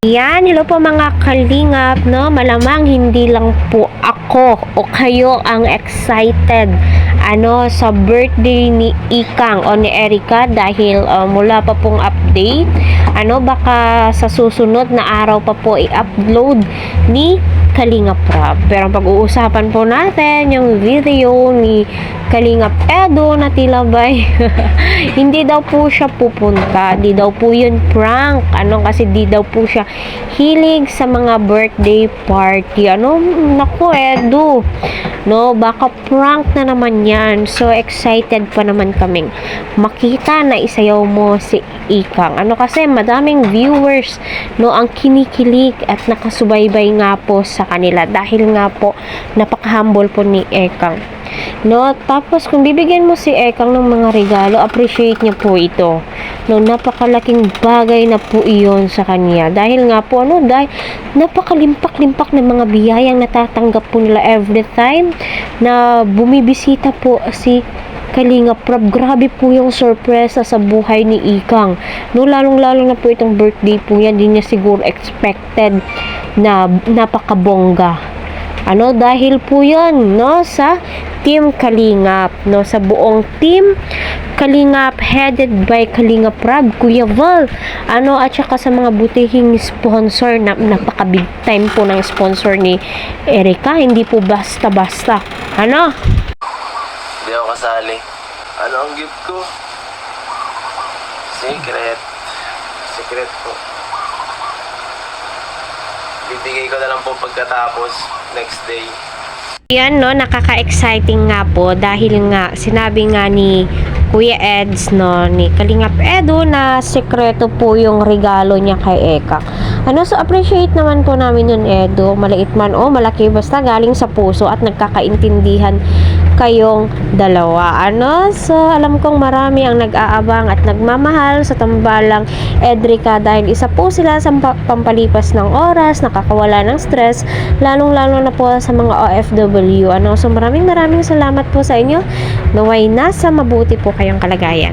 Yan, hello po mga kalingap, no? Malamang hindi lang po ako o kayo ang excited sa birthday ni Ikang o ni Erica dahil mula pa pong update, baka sa susunod na araw pa po i-upload ni Kalingap Rob. Pero pag-uusapan po natin yung video ni Kalingap Edo na tila ba'y hindi daw po siya pupunta, di daw po yun prank, kasi di daw po siya hilig sa mga birthday party. Naku Edo, baka prank na naman yan. So excited pa naman kaming makita na isayaw mo si Ikang. Kasi madaming viewers ang kinikilig at nakasubaybay nga po sa kanila dahil nga po napaka-humble po ni Ikang. Tapos kung bibigyan mo si Ekang ng mga regalo, appreciate niya po ito. Napakalaking bagay na po iyon sa kanya. Dahil nga po, dahil napakalimpak-limpak ng mga biyayang natatanggap po nila every time na bumibisita po si Kalingap Rob. Grabe po yung sorpresa sa buhay ni Ikang. Lalong-lalo na po itong birthday po yan, di niya siguro expected na napakabongga. Dahil po yan, sa Team Kalingap, sa buong Team Kalingap headed by Kalingap Rob, Kuya Val, at saka sa mga butihing sponsor na napaka-big time po ng sponsor ni Erica, hindi po basta-basta. Hindi ako kasali. Ano ang gift ko? Secret po. Bibigay ko na lang po pagkatapos, next day. Yan, nakaka-exciting nga po dahil nga sinabi nga ni Kuya Eds, ni Kalingap Edo na sekreto po yung regalo niya kay Eka. So appreciate naman po namin yun, Edo. Maliit man o malaki, basta galing sa puso at nagkakaintindihan kayong dalawa. So alam kong marami ang nag-aabang at nagmamahal sa tambalang Edrica dahil isa po sila sa pampalipas ng oras, nakakawala ng stress, lalong-lalo na po sa mga OFW. So maraming salamat po sa inyo. Naway nasa mabuti po kayong kalagayan.